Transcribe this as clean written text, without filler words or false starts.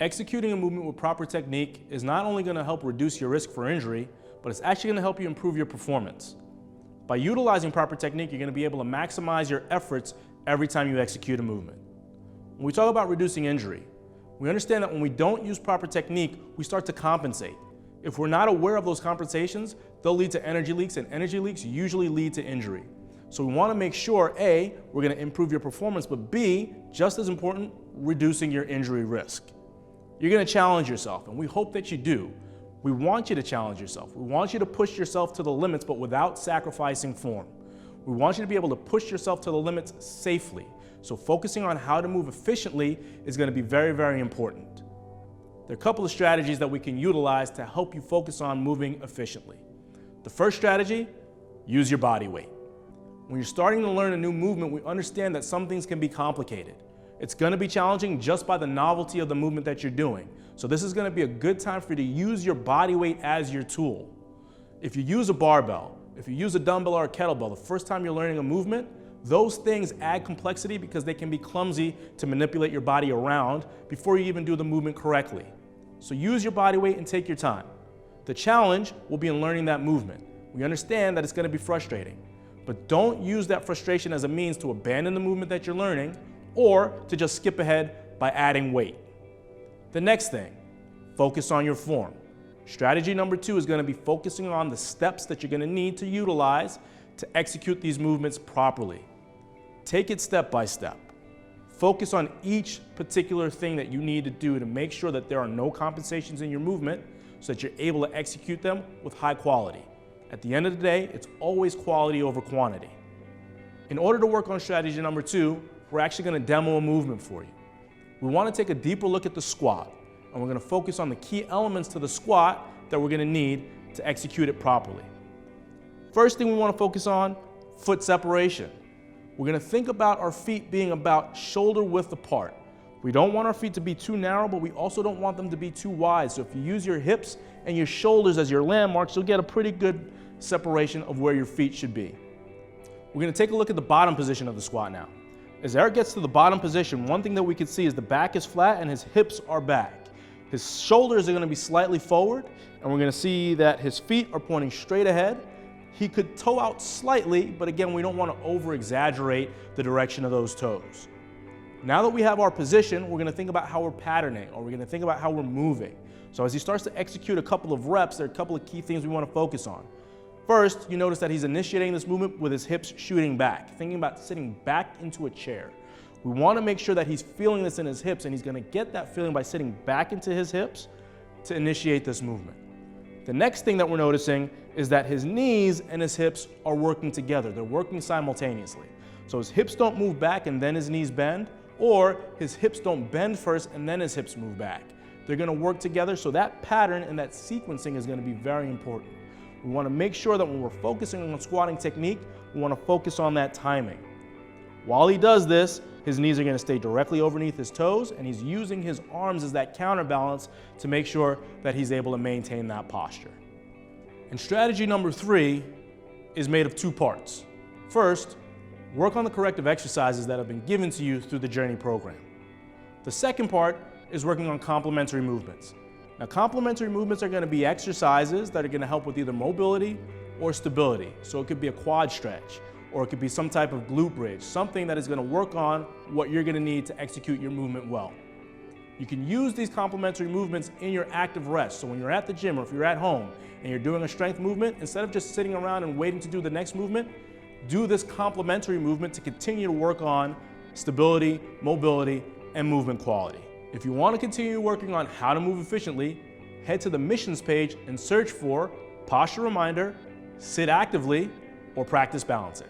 Executing a movement with proper technique is not only going to help reduce your risk for injury, but it's actually going to help you improve your performance. By utilizing proper technique, you're going to be able to maximize your efforts every time you execute a movement. When we talk about reducing injury, we understand that when we don't use proper technique, we start to compensate. If we're not aware of those compensations, they'll lead to energy leaks, and energy leaks usually lead to injury. So we want to make sure, A, we're going to improve your performance, but B, just as important, reducing your injury risk. You're going to challenge yourself, and we hope that you do. We want you to challenge yourself. We want you to push yourself to the limits, but without sacrificing form. We want you to be able to push yourself to the limits safely. So focusing on how to move efficiently is going to be very, very important. There are a couple of strategies that we can utilize to help you focus on moving efficiently. The first strategy, use your body weight. When you're starting to learn a new movement, we understand that some things can be complicated. It's going to be challenging just by the novelty of the movement that you're doing. So this is going to be a good time for you to use your body weight as your tool. If you use a barbell, if you use a dumbbell or a kettlebell, the first time you're learning a movement, those things add complexity because they can be clumsy to manipulate your body around before you even do the movement correctly. So use your body weight and take your time. The challenge will be in learning that movement. We understand that it's going to be frustrating, but don't use that frustration as a means to abandon the movement that you're learning or to just skip ahead by adding weight. The next thing, focus on your form. Strategy number 2 is going to be focusing on the steps that you're going to need to utilize to execute these movements properly. Take it step by step. Focus on each particular thing that you need to do to make sure that there are no compensations in your movement so that you're able to execute them with high quality. At the end of the day, it's always quality over quantity. In order to work on strategy number 2, we're actually going to demo a movement for you. We want to take a deeper look at the squat, and we're going to focus on the key elements to the squat that we're going to need to execute it properly. First thing we want to focus on, foot separation. We're going to think about our feet being about shoulder width apart. We don't want our feet to be too narrow, but we also don't want them to be too wide. So if you use your hips and your shoulders as your landmarks, you'll get a pretty good separation of where your feet should be. We're going to take a look at the bottom position of the squat now. As Eric gets to the bottom position, one thing that we can see is the back is flat and his hips are back. His shoulders are going to be slightly forward, and we're going to see that his feet are pointing straight ahead. He could toe out slightly, but again, we don't want to over-exaggerate the direction of those toes. Now that we have our position, we're going to think about how we're patterning, or we're going to think about how we're moving. So as he starts to execute a couple of reps, there are a couple of key things we want to focus on. First, you notice that he's initiating this movement with his hips shooting back, thinking about sitting back into a chair. We want to make sure that he's feeling this in his hips, and he's going to get that feeling by sitting back into his hips to initiate this movement. The next thing that we're noticing is that his knees and his hips are working together. They're working simultaneously. So his hips don't move back and then his knees bend, or his hips don't bend first and then his hips move back. They're going to work together, so that pattern and that sequencing is going to be very important. We want to make sure that when we're focusing on squatting technique, we want to focus on that timing. While he does this, his knees are going to stay directly underneath his toes, and he's using his arms as that counterbalance to make sure that he's able to maintain that posture. And strategy number 3 is made of 2 parts. First, work on the corrective exercises that have been given to you through the Journey program. The second part is working on complementary movements. Now, complementary movements are going to be exercises that are going to help with either mobility or stability. So it could be a quad stretch, or it could be some type of glute bridge, something that is going to work on what you're going to need to execute your movement well. You can use these complementary movements in your active rest. So when you're at the gym or if you're at home and you're doing a strength movement, instead of just sitting around and waiting to do the next movement, do this complementary movement to continue to work on stability, mobility, and movement quality. If you want to continue working on how to move efficiently, head to the missions page and search for Posture Reminder, Sit Actively, or Practice Balancing.